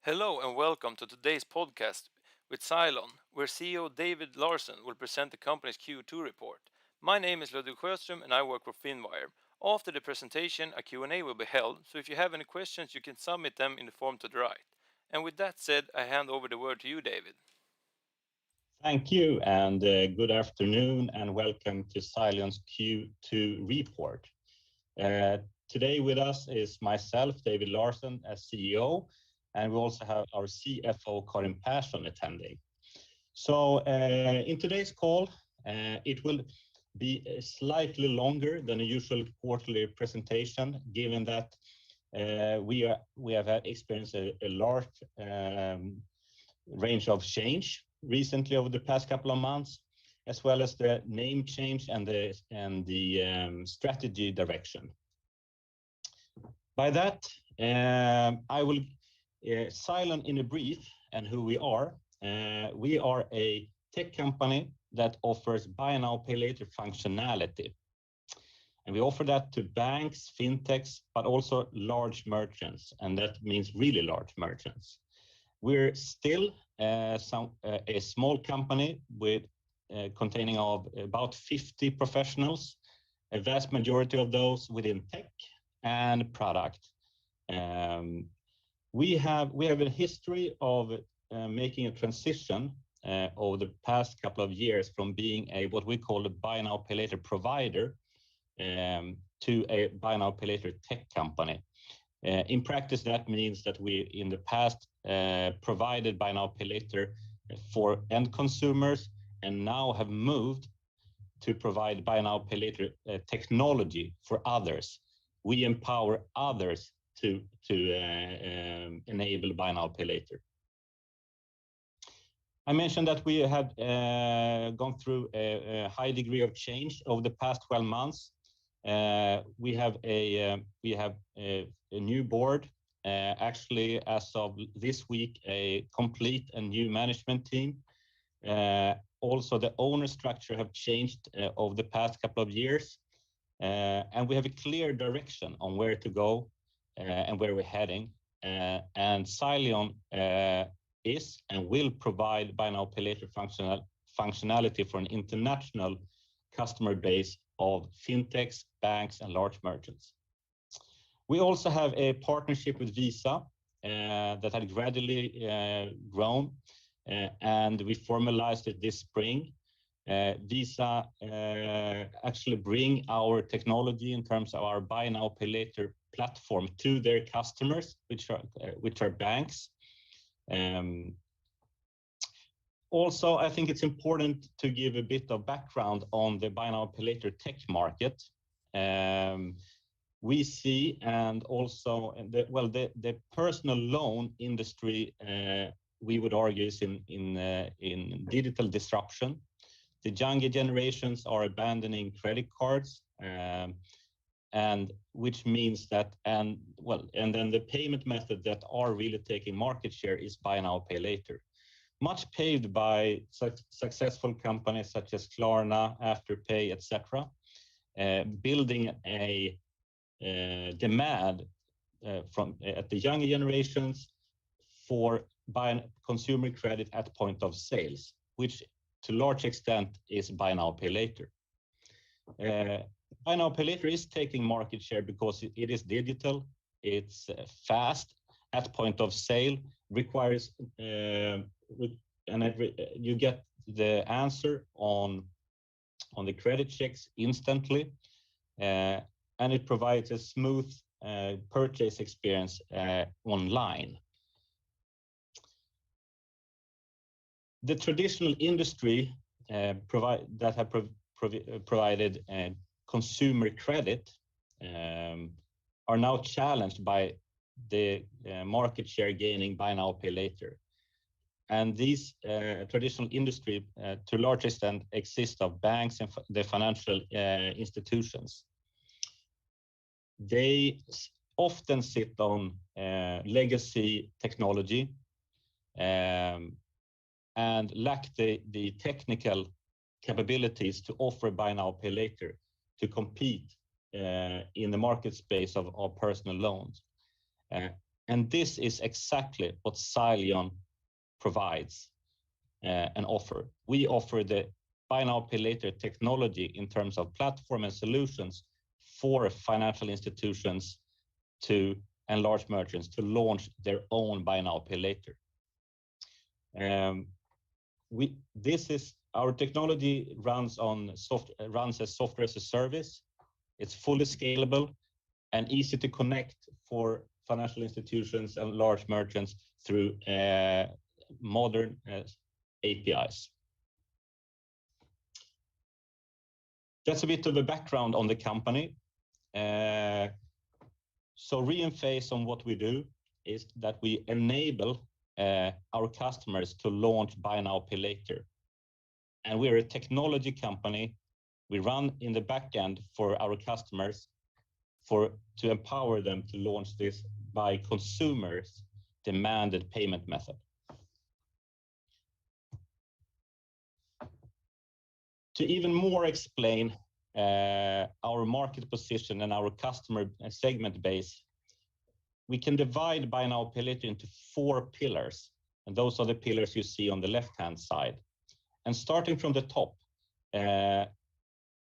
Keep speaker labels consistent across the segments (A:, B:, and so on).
A: Hello and welcome to today's podcast with Sileon, where CEO David Larsson will present the company's Q2 report. My name is Ludwig Sjöström and I work for Finwire. After the presentation, a Q&A will be held, so if you have any questions, you can submit them in the form to the right. And with that said, I hand over the word to you, David.
B: Thank you, and good afternoon, and welcome to Sileons Q2 report. Today with us is myself, David Larsson, as CEO, and we also have our CFO, Karin Persson, attending. So in today's call, it will be slightly longer than a usual quarterly presentation, given that we have experienced a large range of change recently over the past couple of months, as well as the name change and the strategy direction. By that, I will Sileon in a brief and who we are. We are a tech company that offers buy now, pay later functionality. And we offer that to banks, Fintechs, but also large merchants, and that means really large merchants. We're still a small company with containing of about 50 professionals, a vast majority of those within tech and product. We have a history of making a transition over the past couple of years from being what we call a buy now, pay later provider to a buy now, pay later tech company. In practice, that means that we, in the past, provided buy now, pay later for end consumers, and now have moved to provide buy now, pay later technology for others. We empower others to enable buy now, pay later. I mentioned that we had gone through a high degree of change over the past 12 months. We have a new board. Actually, as of this week, a complete and new management team. Also, the owner structure have changed over the past couple of years, and we have a clear direction on where to go and where we're heading. And Sileon is and will provide buy now, pay later functionality for an international customer base of Fintechs, banks, and large merchants. We also have a partnership with Visa that had gradually grown, and we formalized it this spring. Visa actually bring our technology in terms of our buy now, pay later platform to their customers, which are banks. Also, I think it's important to give a bit of background on the buy now, pay later tech market. We see, and also the personal loan industry, we would argue is in digital disruption. The younger generations are abandoning credit cards, and which means that and then the payment method that are really taking market share is buy now, pay later. Much paved by successful companies such as Klarna, Afterpay, etc., building a demand from at the younger generations for buying consumer credit at point of sales, which to large extent is buy now, pay later. Buy now, pay later is taking market share because it is digital, it's fast, at point of sale, requires you get the answer on the credit checks instantly, and it provides a smooth purchase experience online. The traditional industry provided consumer credit are now challenged by the market share gaining buy now, pay later. And these traditional industry to a large extent exist of banks and the financial institutions. They often sit on legacy technology and lack the technical capabilities to offer buy now, pay later to compete in the market space of personal loans. And this is exactly what Sileon provides and offer. We offer the buy now, pay later technology in terms of platform and solutions for financial institutions and large merchants to launch their own buy now, pay later. Our technology runs as software as a service. It's fully scalable and easy to connect for financial institutions and large merchants through modern APIs. That's a bit of a background on the company. So re-emphasize on what we do is that we enable our customers to launch buy now, pay later. And we're a technology company. We run in the back end for our customers to empower them to launch this by consumers' demanded payment method. To even more explain our market position and our customer segment base, we can divide buy now, pay later into 4 pillars. And those are the pillars you see on the left-hand side. And starting from the top, there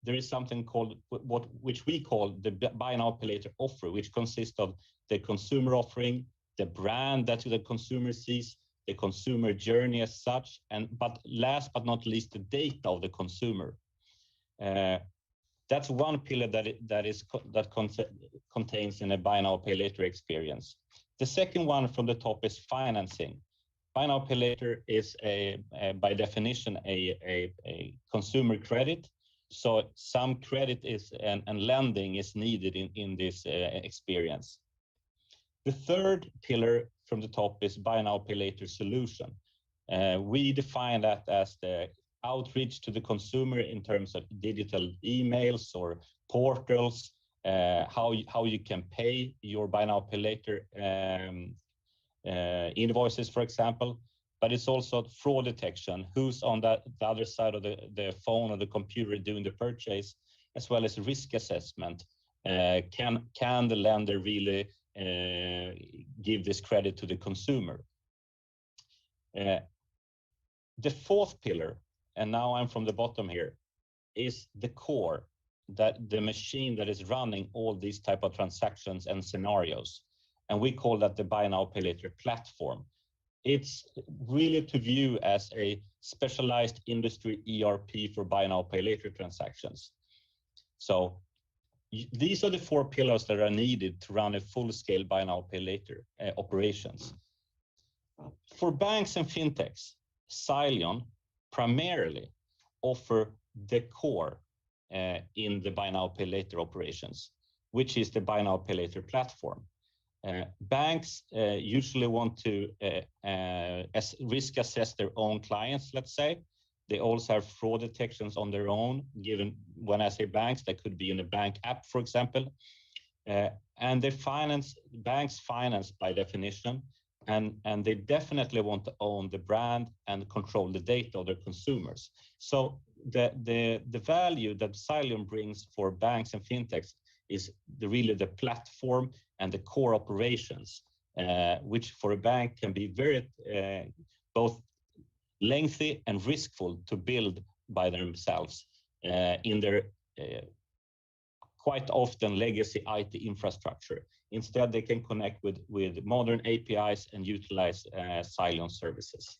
B: is something called which we call the buy now, pay later offer, which consists of the consumer offering, the brand that the consumer sees, the consumer journey as such, but last but not least, the data of the consumer. That's one pillar that contains in a buy now, pay later experience. The second one from the top is financing. Buy now, pay later is by definition a consumer credit. So some credit and lending is needed in this experience. The third pillar from the top is buy now, pay later solution. We define that as the outreach to the consumer in terms of digital emails or portals, how you can pay your buy now, pay later invoices, for example. But it's also fraud detection, who's on the other side of the phone or the computer doing the purchase, as well as risk assessment. Can the lender really give this credit to the consumer? The fourth pillar, and now I'm from the bottom here, is the core, that the machine that is running all these type of transactions and scenarios. And we call that the buy now, pay later platform. It's really to view as a specialized industry ERP for buy now, pay later transactions. So these are the 4 pillars that are needed to run a full-scale buy now, pay later operations. For banks and fintechs, Sileon primarily offer the core in the buy now, pay later operations, which is the buy now, pay later platform. Banks usually want to risk assess their own clients, let's say. They also have fraud detections on their own, given when I say banks, that could be in a bank app, for example. And banks finance by definition, and they definitely want to own the brand and control the data of their consumers. So the value that Sileon brings for banks and fintechs is really the platform and the core operations, which for a bank can be very both lengthy and riskful to build by themselves in their quite often legacy IT infrastructure. Instead, they can connect with modern APIs and utilize Sileon services.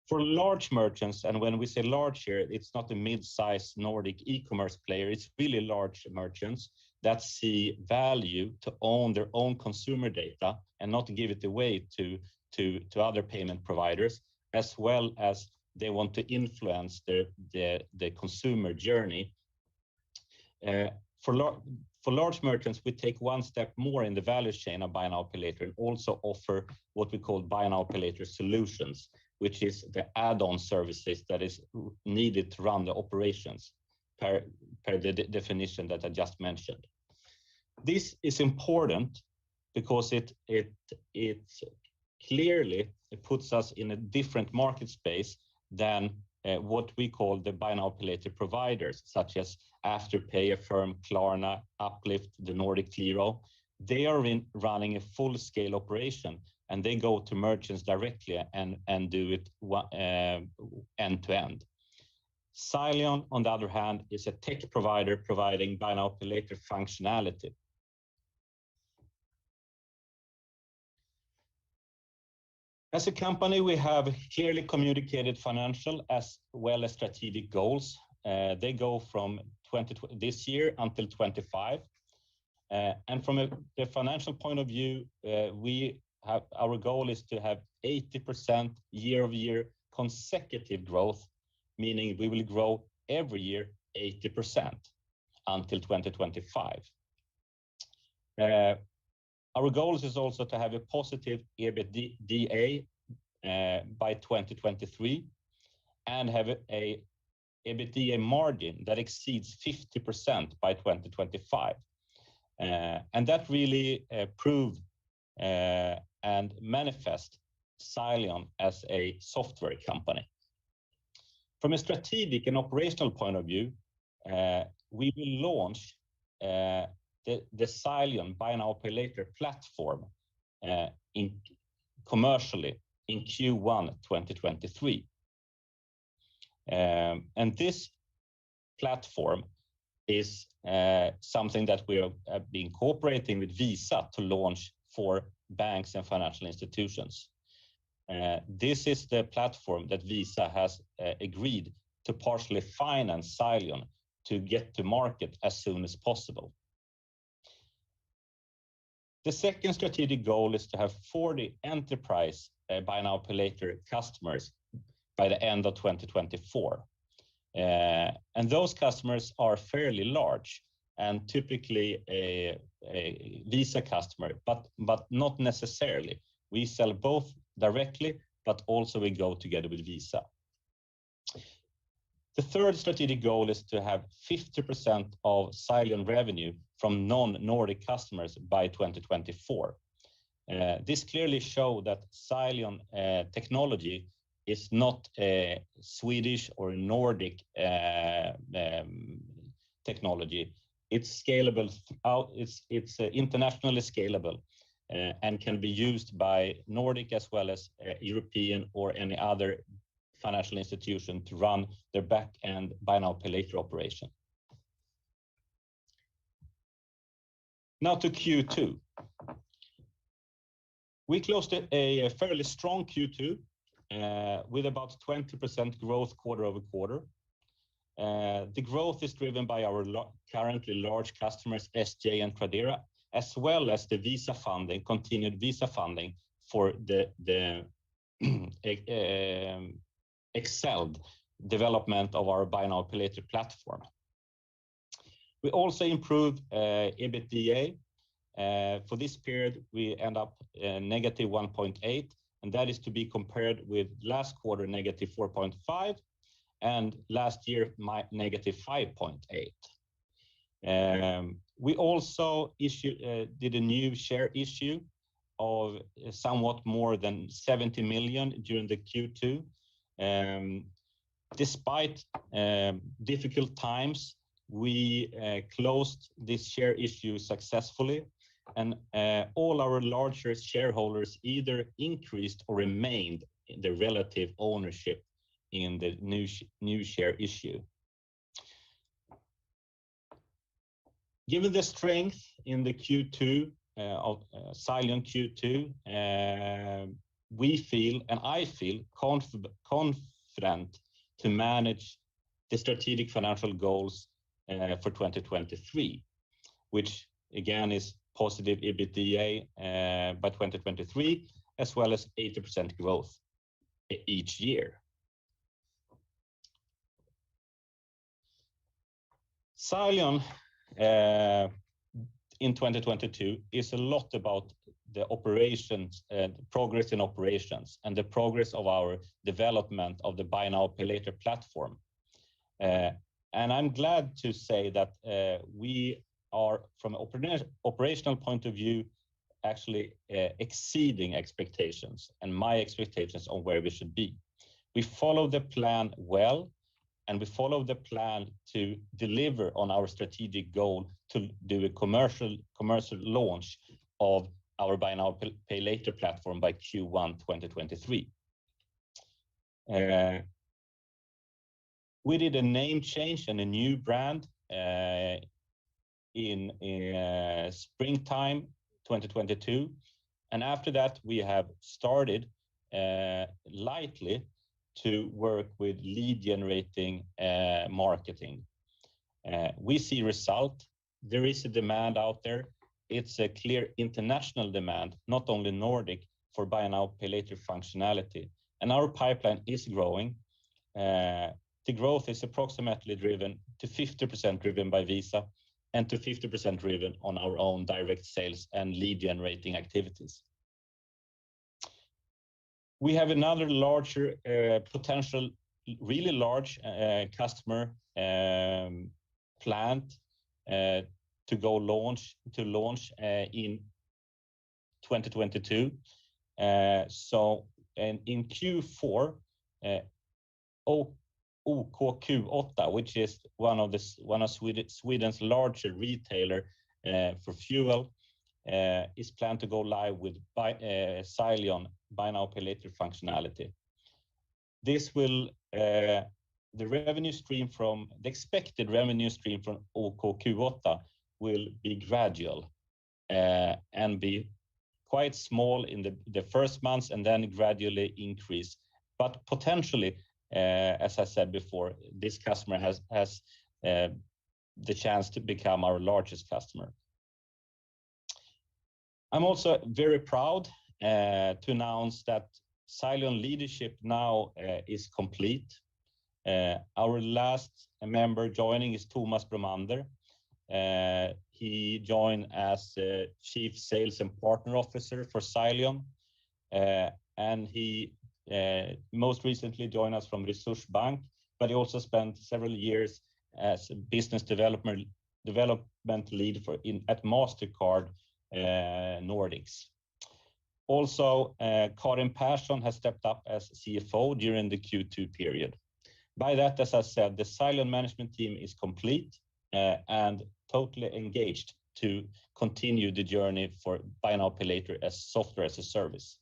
B: For large merchants, and when we say large here, it's not a mid-sized Nordic e-commerce player, it's really large merchants that see value to own their own consumer data and not give it away to other payment providers, as well as they want to influence the consumer journey. For large merchants, we take one step more in the value chain of buy now, pay later, and also offer what we call buy now, pay later solutions, which is the add-on services that is needed to run the operations per the definition that I just mentioned. This is important because it clearly puts us in a different market space than what we call the buy now, pay later providers, such as Afterpay, Affirm, Klarna, Uplift, the Nordic Qliro. they are running a full-scale operation, and they go to merchants directly and do it end-to-end. Sileon, on the other hand, is a tech provider providing buy now, pay later functionality. As a company, we have clearly communicated financial as well as strategic goals. They go from this year until 25. And from the financial point of view, our goal is to have 80% year-over-year consecutive growth, meaning we will grow every year 80% until 2025. Our goals is also to have a positive Ebitda by 2023 and have a Ebitda margin that exceeds 50% by 2025. And that really prove and manifest Sileon as a software company. From a strategic and operational point of view, we will launch the Sileon buy now pay later platform commercially in Q1 2023. And this platform is something that we have been cooperating with Visa to launch for banks and financial institutions. This is the platform that Visa has agreed to partially finance Sileon to get to market as soon as possible. The second strategic goal is to have 40 enterprise buy now pay later customers by the end of 2024. And those customers are fairly large and typically a Visa customer, but not necessarily. We sell both directly, but also we go together with Visa. The third strategic goal is to have 50% of Sileon revenue from non-Nordic customers by 2024. This clearly shows that Sileon technology is not a Swedish or Nordic technology. It's scalable out. It's internationally scalable and can be used by Nordic as well as European or any other financial institution to run their back-end buy now pay later operation. Now to Q2. We closed a fairly strong Q2 with about 20% growth quarter-over-quarter. The growth is driven by our currently large customers, SJ and Tradera, as well as the Visa funding, continued Visa funding for the excelled development of our buy now pay later platform. We also improved Ebitda. For this period, we end up negative 1.8, and that is to be compared with last quarter negative 4.5, and last year negative 5.8. We also did a new share issue of somewhat more than 70 million during the Q2. Despite difficult times, we closed this share issue successfully, and all our larger shareholders either increased or remained in the relative ownership in the new share issue. Given the strength in the Q2 of Sileon Q2, we feel, and I feel confident to manage the strategic financial goals for 2023, which again is positive Ebitda by 2023, as well as 80% growth each year. Sileon in 2022 is a lot about the operations, progress in operations, and the progress of our development of the buy now pay later platform. And I'm glad to say that we are, from an operational point of view, actually exceeding expectations and my expectations on where we should be. We follow the plan well, and we follow the plan to deliver on our strategic goal to do a commercial launch of our Buy Now Pay Later platform by Q1 2023. We did a name change and a new brand in springtime 2022, and after that we have started lightly to work with lead generating marketing. We see result. There is a demand out there. It's a clear international demand, not only Nordic, for Buy Now Pay Later functionality, and our pipeline is growing. The growth is approximately driven to 50% driven by Visa and to 50% driven on our own direct sales and lead generating activities. We have another larger potential, really large customer planned to launch in 2022. So in Q4, OK Q8, which is one of Sweden's larger retailer for fuel, is planned to go live with Sileon Buy Now Pay Later functionality. This will the expected revenue stream from OK Q8 will be gradual and be quite small in the first months and then gradually increase. But potentially, as I said before, this customer has the chance to become our largest customer. I'm also very proud to announce that Sileon leadership now is complete. Our last member joining is Thomas Bromander. He joined as Chief Sales and Partner Officer for Sileon, and he most recently joined us from Resursbank, but he also spent several years as a business development lead at Mastercard Nordics. Also, Karin Persson has stepped up as CFO during the Q2 period. By that, as I said, the Sileon management team is complete and totally engaged to continue the journey for Buy Now Pay Later as software as a service.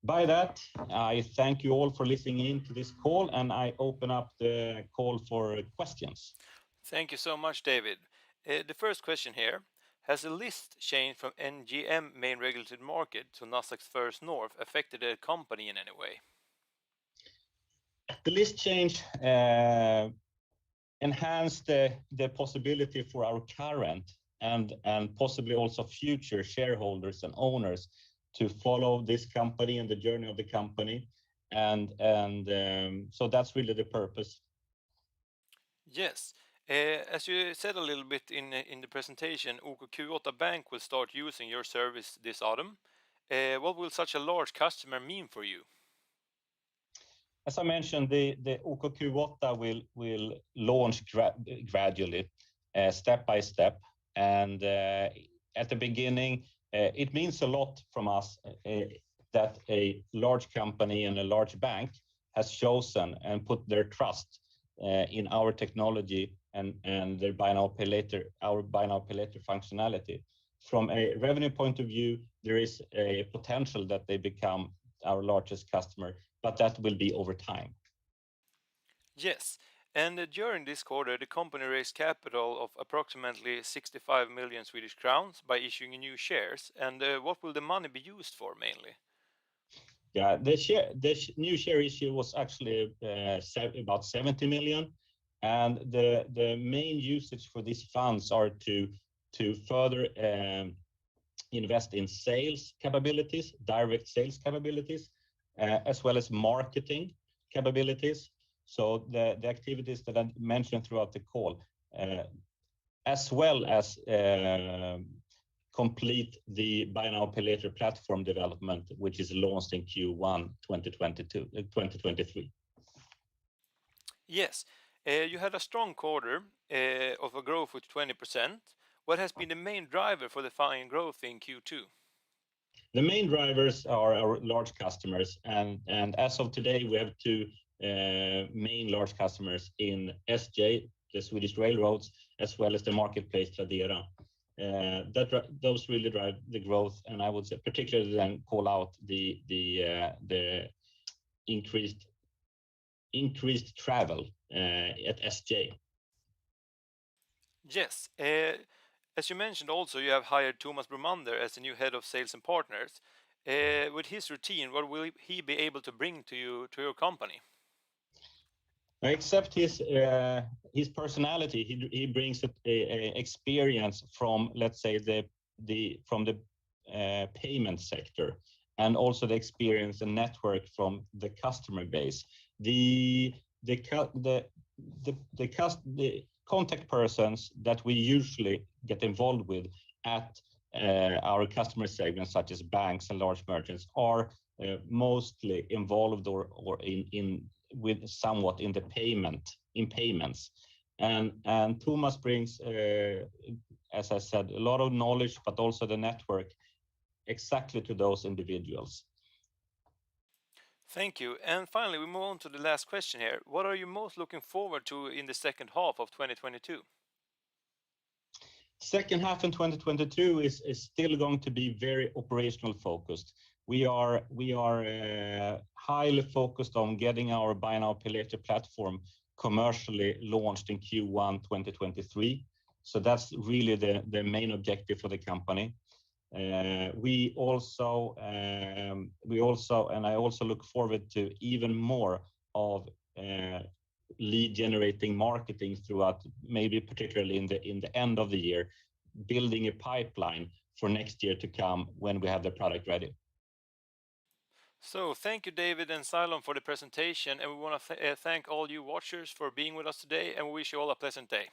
B: By that, I thank you all for listening in to this call, and I open up the call for questions.
A: Thank you so much, David. The first question here: has the list change from NGM main regulated market to Nasdaq's First North affected the company in any way?
B: The list change enhanced the possibility for our current and possibly also future shareholders and owners to follow this company and the journey of the company, and so that's really the purpose.
A: Yes. As you said a little bit in the presentation, OK Q8 Bank will start using your service this autumn. What will such a large customer mean for you?
B: As I mentioned, the OK Q8 will launch gradually, step by step, and at the beginning, it means a lot from us that a large company and a large bank has chosen and put their trust in our technology and their Buy Now Pay Later, our Buy Now Pay Later functionality. From a revenue point of view, there is a potential that they become our largest customer, but that will be over time.
A: Yes. And during this quarter, the company raised capital of approximately 65 million Swedish crowns by issuing new shares. And what will the money be used for mainly?
B: Yeah, the new share issue was actually about 70 million, and the main usage for these funds are to further invest in sales capabilities, direct sales capabilities, as well as marketing capabilities. So the activities that I mentioned throughout the call, as well as complete the Buy Now Pay Later platform development, which is launched in Q1 2023.
A: Yes. You had a strong quarter of a growth with 20%. What has been the main driver for the fine growth in Q2?
B: The main drivers are our large customers, and as of today, we have two main large customers in SJ, the Swedish railroads, as well as the marketplace Tradera. Those really drive the growth, and I would say particularly then call out the increased travel at SJ.
A: Yes. As you mentioned, also you have hired Thomas Bromander as the new head of sales and partners. With his routine, what will he be able to bring to your company?
B: Except his personality, he brings a experience from, let's say, the payment sector, and also the experience and network from the customer base. The contact persons that we usually get involved with at our customer segments, such as banks and large merchants, are mostly involved or in with somewhat in the payments, and Thomas brings, as I said, a lot of knowledge, but also the network exactly to those individuals.
A: Thank you. And finally, we move on to the last question here. What are you most looking forward to in the second half of 2022?
B: Second half in 2022 is still going to be very operational focused. We are highly focused on getting our buy now pay later platform commercially launched in Q1 2023. So that's really the main objective for the company. We also and I also look forward to even more of lead generating marketing throughout, maybe particularly in the end of the year, building a pipeline for next year to come when we have the product ready.
A: So thank you, David and Sileon, for the presentation, and we want to thank all you watchers for being with us today, and we wish you all a pleasant day.